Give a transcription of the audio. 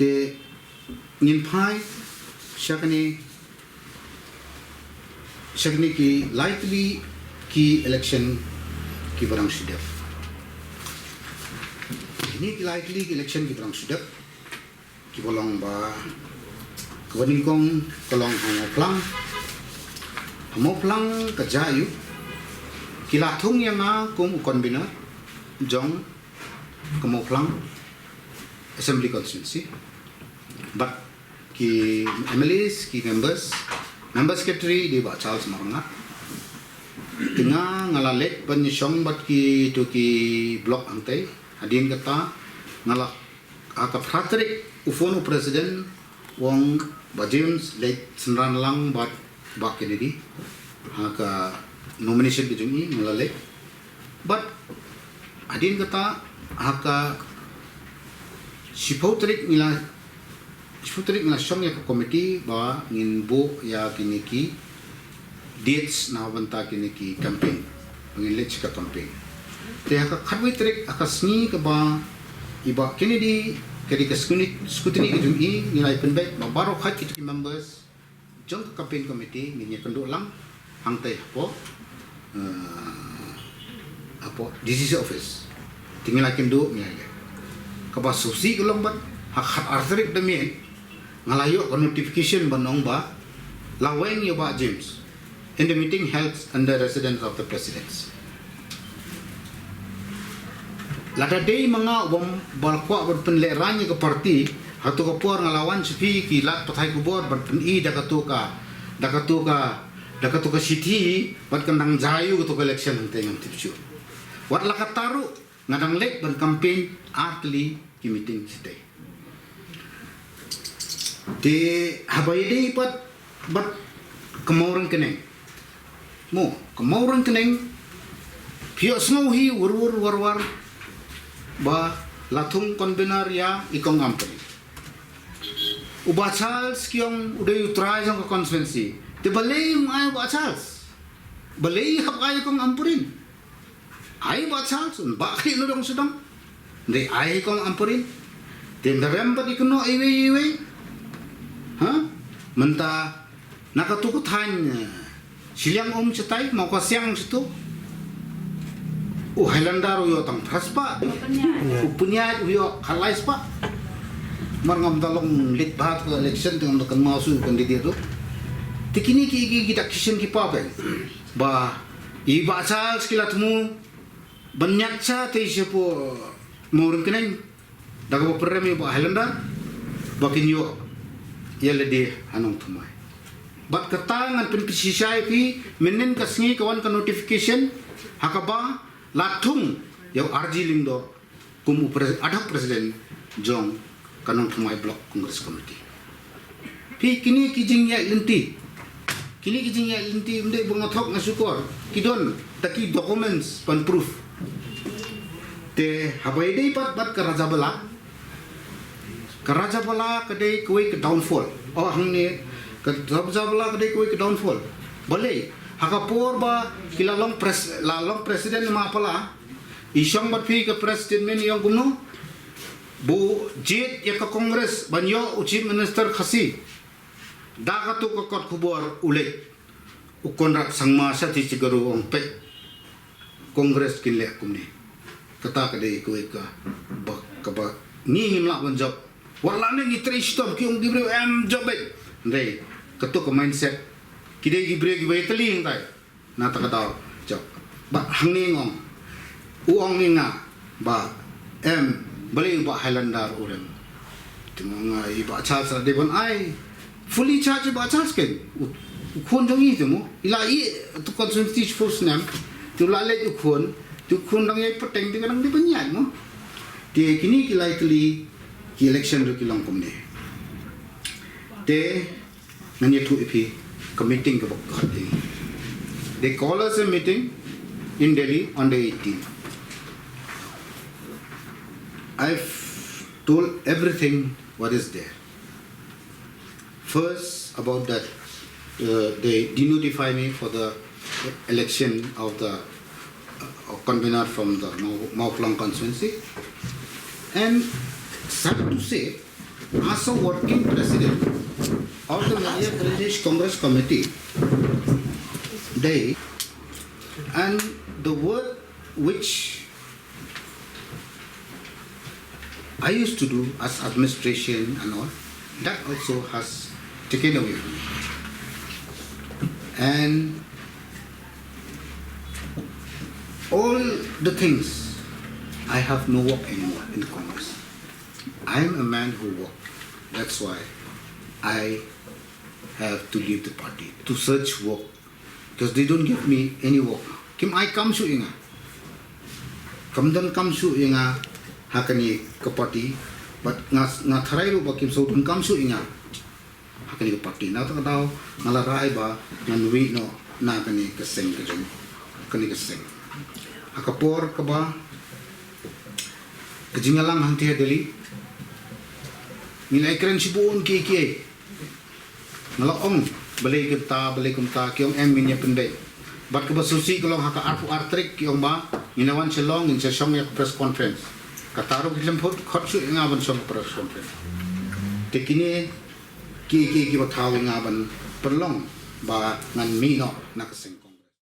te ngin phai shakni ki likely ki election ki barang sidap ini ki likely ki election ki barang sidap ki bolong ba kawaning kong kolong hamo plang ka jayu kila thung yang na kum konbina Jong kamo plang assembly constituency but ki MLAs ki member secretary di ba Charles Maranga tinga ngalalek penyong bat ki tu ki block antai adin kata ngala aka fratrik ufono president wong ba James late senran lang bat ba Kennedy aka nomination ki jungi ngalalek but adin kata aka sipotrik nila syong ya committee ba ngin bo ya kiniki dates na banta kiniki campaign ngin lech ka campaign te aka khatwi trik aka sni ka ba iba Kennedy kadi ka scrutiny ki jungi nilai penbaik ba baro khat ki members jong ka campaign committee ngin ya kendo lang hangtai apo decision office tinggal kendo nya ka ba susi golombat hak arthrik demi ngalayo ko notification banong ba laweng yo ba James in the meeting held under residence of the presidents lada day mga balkwa berpenleran ke parti hatu ko por ngalawan sepi ki lat pathai ko bor berpeni dakatuka city bat kandang jayu to election tengan tipsu wat lakataru ngadang lek ban campaign atli ki meeting today di habai dei bat kemauran keneng pio snow hi war ba latung konbenar ya ikong ampri uba Charles kiong uday utray sa constituency te balay ay ba Charles balay hap ay ikong ampurin ay ba Charles ba kayo dong sedang de ay ikong ampurin te narempat ikono iwe ha menta nakatukuthan silyang cetay mau kasyang situ Highlander yo tang traspa punya yo kalais pa marngam dalong lit bahat ko election tengam kan masu kandidat tu tikini ki kita kishen ki pa ba iba Charles kilatmu banyak cha te sipo murung kenen daga premi ba Highlander bakin yo yele de anong tumai bat katangan penpisisai pi menen kasngi kawan ka notification hakaba latung yang arjiling do kumu adak presiden Jong kanong tumai block congress committee pi kini kijing ya linti mde bungathok ngasukor kidon taki documents pan proof te habai dei pat ka raja bala kadai kuai ke downfall hangni ka raja bala kadai kuai ke downfall boleh hakapor ba kilalong presiden ma pala isyong bat pi ka presiden men yang gumno bu jit ya ka kongres banyo chief minister khasi da ka tu ka kot khubor ulek ukonrak sangma sa ti chigaru ong pe kongres kinle kumni kata ka dei ko ka ba ni himla ban job wala ni trishtom ki ong dibre am job dei ketu ka mindset kidai gibre gibai teling tai na takataw job ba hangning ong uong ninga ba balik ba Highlander urang tengah iba Charles de bon ai fully charge ba Charles ken ukon jongi temu ila tu constituency force nam tu lale ukon dang yai peteng dengan di banyak mo de kini likely ki election ro kilong komne de nanya tu ipi meeting ke Bukti. They call us a meeting in Delhi on the 18th. I've told everything what is there. First, about that, they denotify me for the election of the convener from the Mauplang constituency. And sad to say, as a working president of the Madhya Pradesh Congress Committee, they, and the word which I used to do as administration and all, that also has taken away from me. And all the things, I have no work anymore in Congress. I am a man who works. That's why I have to leave the party to search work, because they don't give me any work. Kim I come to inga, kam dan come to inga hakani ke party, but nga tharai lu ba kim so dun come to inga hakani ke party. Na ta daw ngalarai ba ngan wi no na kani ke seng ke jong kani ke seng. Akapor ka ba ke jingalang hanti deli nilai keren sibuon Kiei ngalaong balay kumta kiyong minya pendek bat ke basusi kalong haka artrik kiyong ba inawan silong in sa siyong press conference kataro kilam khot su ngaban siyong press conference tekini Kiei ki batawing ngaban perlong ba ngan mino nakasing